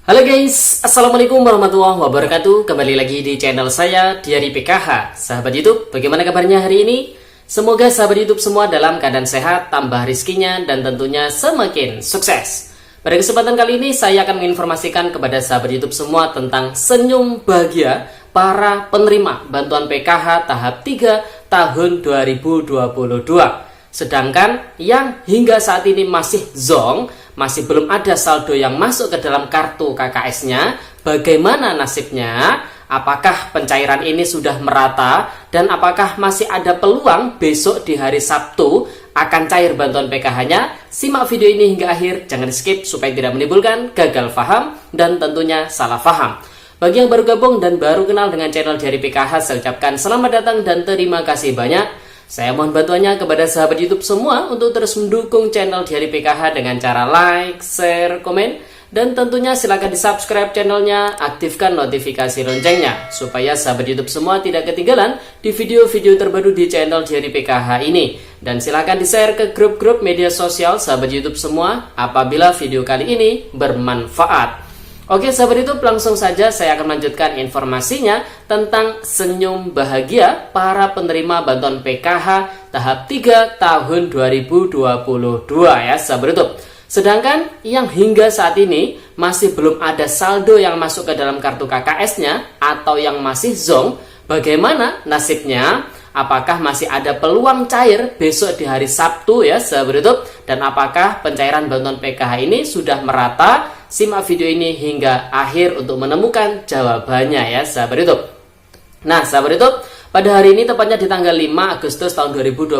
Halo guys, Assalamualaikum warahmatullahi wabarakatuh. Kembali lagi di channel saya, Diary PKH. Sahabat YouTube, bagaimana kabarnya hari ini? Semoga sahabat YouTube semua dalam keadaan sehat, tambah rizkinya, dan tentunya semakin sukses. Pada kesempatan kali ini, saya akan menginformasikan kepada sahabat YouTube semua tentang senyum bahagia para penerima bantuan PKH tahap 3 tahun 2022. Sedangkan yang hingga saat ini masih zonk, masih belum ada saldo yang masuk ke dalam kartu KKS-nya, bagaimana nasibnya? Apakah pencairan ini sudah merata? Dan apakah masih ada peluang besok di hari Sabtu akan cair bantuan PKH-nya? Simak video ini hingga akhir, jangan di skip supaya tidak menimbulkan gagal paham dan tentunya salah paham. Bagi yang baru gabung dan baru kenal dengan channel Diary PKH, saya ucapkan selamat datang dan terima kasih banyak. Saya mohon bantuannya kepada sahabat YouTube semua untuk terus mendukung channel Diary PKH dengan cara like, share, komen, dan tentunya silakan di subscribe channelnya, aktifkan notifikasi loncengnya supaya sahabat YouTube semua tidak ketinggalan di video-video terbaru di channel Diary PKH ini. Dan silakan di share ke grup-grup media sosial sahabat YouTube semua apabila video kali ini bermanfaat. Oke sahabat YouTube, langsung saja saya akan melanjutkan informasinya tentang senyum bahagia para penerima bantuan PKH tahap 3 tahun 2022 ya sahabat YouTube. Sedangkan yang hingga saat ini masih belum ada saldo yang masuk ke dalam kartu KKS-nya atau yang masih zonk, bagaimana nasibnya? Apakah masih ada peluang cair besok di hari Sabtu ya sahabat YouTube? Dan apakah pencairan bantuan PKH ini sudah merata? Simak video ini hingga akhir untuk menemukan jawabannya ya sahabat YouTube. Nah sahabat YouTube, pada hari ini tepatnya di tanggal 5 Agustus tahun 2022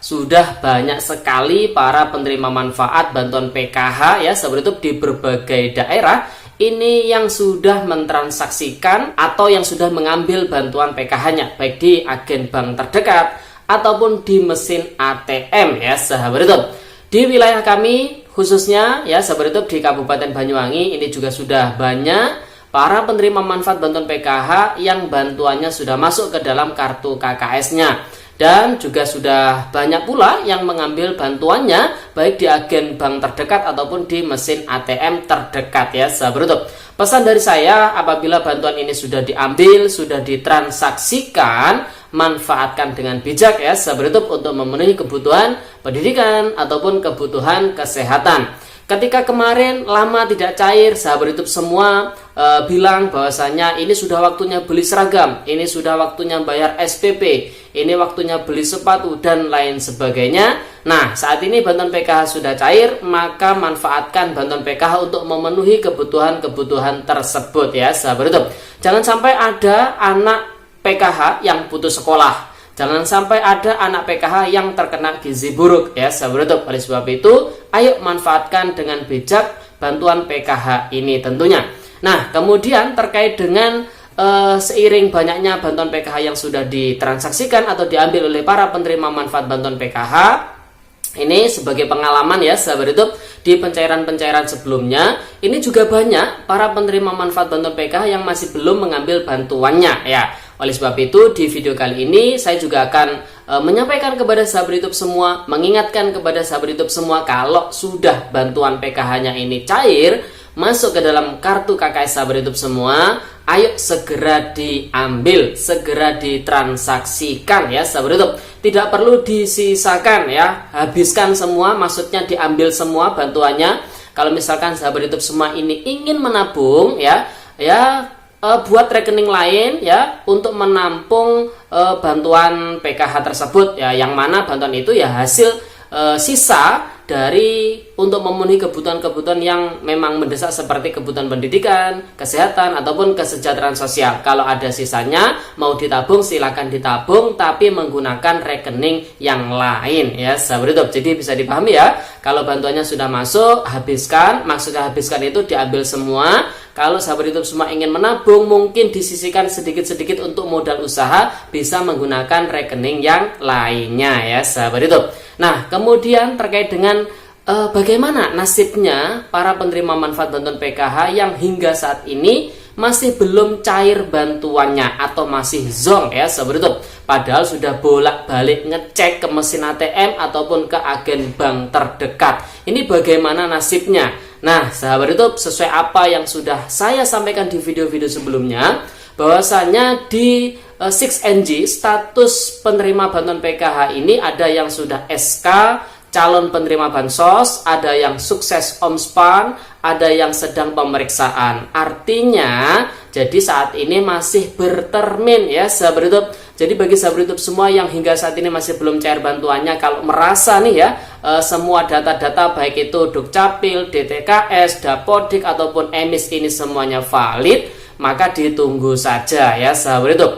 sudah banyak sekali para penerima manfaat bantuan PKH ya sahabat YouTube di berbagai daerah ini yang sudah mentransaksikan atau yang sudah mengambil bantuan PKH-nya baik di agen bank terdekat ataupun di mesin ATM ya sahabat YouTube. Di wilayah kami khususnya ya sahabat YouTube di Kabupaten Banyuwangi ini juga sudah banyak para penerima manfaat bantuan PKH yang bantuannya sudah masuk ke dalam kartu KKS-nya. Dan juga sudah banyak pula yang mengambil bantuannya baik di agen bank terdekat ataupun di mesin ATM terdekat ya sahabat YouTube. Pesan dari saya, apabila bantuan ini sudah diambil, sudah ditransaksikan, manfaatkan dengan bijak ya sahabat YouTube untuk memenuhi kebutuhan pendidikan ataupun kebutuhan kesehatan. Ketika kemarin lama tidak cair, sahabat YouTube semua bilang bahwasanya ini sudah waktunya beli seragam, ini sudah waktunya bayar SPP, ini waktunya beli sepatu dan lain sebagainya. Nah, saat ini bantuan PKH sudah cair, maka manfaatkan bantuan PKH untuk memenuhi kebutuhan-kebutuhan tersebut ya sahabat YouTube. Jangan sampai ada anak PKH yang putus sekolah. Jangan sampai ada anak PKH yang terkena gizi buruk ya sahabat YouTube. Oleh sebab itu, ayo manfaatkan dengan bijak bantuan PKH ini tentunya. Nah, kemudian terkait dengan seiring banyaknya bantuan PKH yang sudah ditransaksikan atau diambil oleh para penerima manfaat bantuan PKH, ini sebagai pengalaman ya sahabat YouTube, di pencairan-pencairan sebelumnya ini juga banyak para penerima manfaat bantuan PKH yang masih belum mengambil bantuannya ya. Oleh sebab itu di video kali ini saya juga akan menyampaikan kepada sahabat YouTube semua, mengingatkan kepada sahabat YouTube semua kalau sudah bantuan PKH-nya ini cair masuk ke dalam kartu KKS sahabat YouTube semua, ayo segera diambil, segera ditransaksikan ya sahabat YouTube. Tidak perlu disisakan ya, habiskan semua, maksudnya diambil semua bantuannya. Kalau misalkan sahabat YouTube semua ini ingin menabung ya buat rekening lain ya untuk menampung bantuan PKH tersebut ya, yang mana bantuan itu ya hasil sisa dari untuk memenuhi kebutuhan-kebutuhan yang memang mendesak seperti kebutuhan pendidikan, kesehatan, ataupun kesejahteraan sosial. Kalau ada sisanya mau ditabung silakan ditabung, tapi menggunakan rekening yang lain ya sahabat YouTube. Jadi bisa dipahami ya, kalau bantuannya sudah masuk habiskan, maksudnya habiskan itu diambil semua. Kalau sahabat YouTube semua ingin menabung, mungkin disisihkan sedikit-sedikit untuk modal usaha, bisa menggunakan rekening yang lainnya ya sahabat YouTube. Nah, kemudian terkait dengan bagaimana nasibnya para penerima manfaat bantuan PKH yang hingga saat ini masih belum cair bantuannya atau masih zonk ya sahabat YouTube. Padahal sudah bolak-balik ngecek ke mesin ATM ataupun ke agen bank terdekat. Ini bagaimana nasibnya? Nah, sahabat YouTube, sesuai apa yang sudah saya sampaikan di video-video sebelumnya, bahwasanya di 6NG status penerima bantuan PKH ini ada yang sudah SK calon penerima bansos, ada yang sukses omspan, ada yang sedang pemeriksaan. Artinya jadi saat ini masih bertermin ya sahabat YouTube. Jadi bagi sahabat YouTube semua yang hingga saat ini masih belum cair bantuannya, kalau merasa nih ya semua data-data baik itu Dukcapil, DTKS, Dapodik ataupun EMIS ini semuanya valid, maka ditunggu saja ya sahabat YouTube.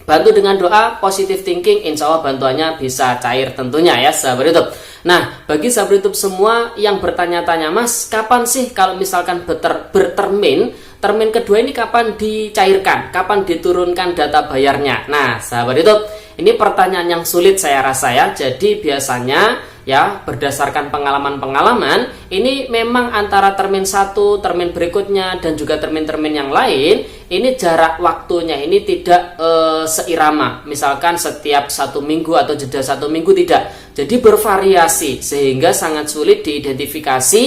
Bantu dengan doa, positive thinking, insya Allah bantuannya bisa cair tentunya ya sahabat YouTube. Nah, bagi sahabat YouTube semua yang bertanya-tanya, Mas, kapan sih kalau misalkan bertermin, termin kedua ini kapan dicairkan, kapan diturunkan data bayarnya? Nah, sahabat YouTube, ini pertanyaan yang sulit saya rasa ya. Jadi biasanya ya berdasarkan pengalaman-pengalaman, ini memang antara termin satu, termin berikutnya, dan juga termin-termin yang lain, ini jarak waktunya ini tidak seirama. Misalkan setiap 1 minggu atau jeda 1 minggu, tidak. Jadi bervariasi sehingga sangat sulit diidentifikasi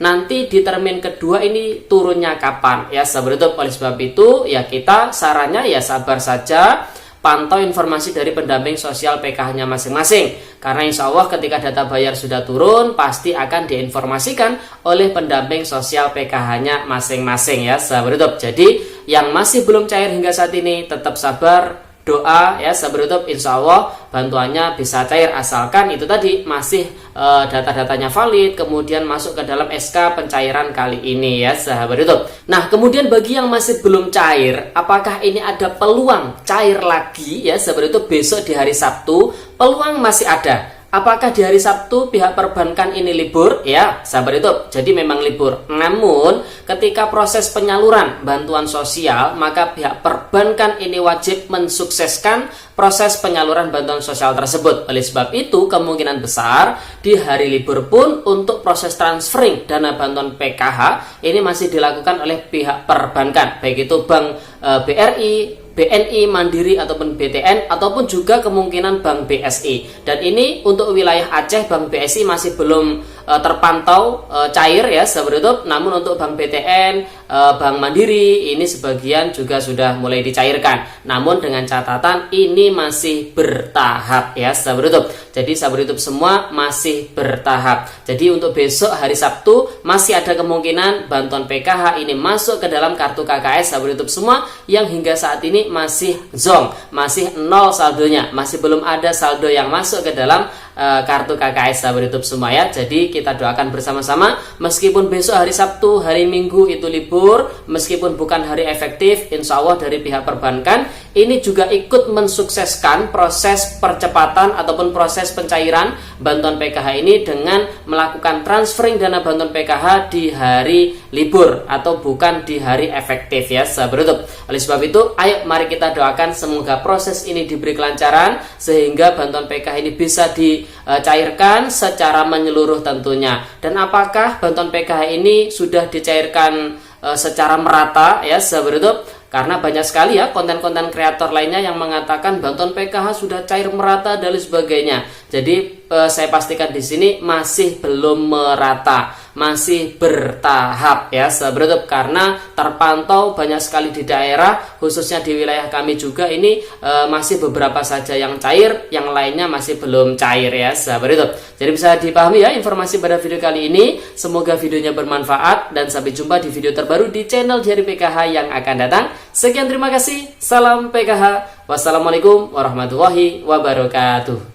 nanti di termin kedua ini turunnya kapan ya sahabat YouTube. Oleh sebab itu ya kita sarannya ya sabar saja, pantau informasi dari pendamping sosial PKH-nya masing-masing. Karena insya Allah ketika data bayar sudah turun, pasti akan diinformasikan oleh pendamping sosial PKH-nya masing-masing ya sahabat YouTube. Jadi yang masih belum cair hingga saat ini tetap sabar, doa ya sahabat YouTube, insya Allah bantuannya bisa cair asalkan itu tadi masih data-datanya valid, kemudian masuk ke dalam SK pencairan kali ini ya sahabat YouTube. Nah, kemudian bagi yang masih belum cair, apakah ini ada peluang cair lagi ya sahabat YouTube besok di hari Sabtu? Peluang masih ada. Apakah di hari Sabtu pihak perbankan ini libur? Ya, sahabat YouTube, jadi memang libur. Namun, ketika proses penyaluran bantuan sosial, maka pihak perbankan ini wajib mensukseskan proses penyaluran bantuan sosial tersebut. Oleh sebab itu, kemungkinan besar di hari libur pun untuk proses transferring dana bantuan PKH ini masih dilakukan oleh pihak perbankan, baik itu Bank BRI, BNI, Mandiri ataupun BTN, ataupun juga kemungkinan Bank BSI. Dan ini untuk wilayah Aceh, Bank BSI masih belum terpantau cair ya sahabat YouTube. Namun untuk Bank BTN, Bank Mandiri ini sebagian juga sudah mulai dicairkan. Namun dengan catatan ini masih bertahap ya sahabat YouTube. Jadi sahabat YouTube semua masih bertahap. Jadi untuk besok hari Sabtu masih ada kemungkinan bantuan PKH ini masuk ke dalam kartu KKS sahabat YouTube semua yang hingga saat ini masih zong, masih nol saldonya, masih belum ada saldo yang masuk ke dalam kartu KKS sahabat YouTube semua ya. Jadi kita doakan bersama-sama, meskipun besok hari Sabtu, hari Minggu itu libur, meskipun bukan hari efektif, insya Allah dari pihak perbankan ini juga ikut mensukseskan proses percepatan ataupun proses pencairan bantuan PKH ini dengan melakukan transferring dana bantuan PKH di hari libur atau bukan di hari efektif ya sahabat YouTube. Oleh sebab itu, ayo mari kita doakan semoga proses ini diberi kelancaran sehingga bantuan PKH ini bisa dicairkan secara menyeluruh tentunya. Dan apakah bantuan PKH ini sudah dicairkan secara merata ya sahabat YouTube? Karena banyak sekali ya konten-konten kreator lainnya yang mengatakan bantuan PKH sudah cair merata dan lain sebagainya. Jadi saya pastikan di sini masih belum merata, masih bertahap ya sahabat YouTube, karena terpantau banyak sekali di daerah, khususnya di wilayah kami juga ini masih beberapa saja yang cair, yang lainnya masih belum cair ya sahabat YouTube. Jadi bisa dipahami ya informasi pada video kali ini. Semoga videonya bermanfaat dan sampai jumpa di video terbaru di channel Diari PKH yang akan datang. Sekian, terima kasih. Salam PKH. Wassalamualaikum warahmatullahi wabarakatuh.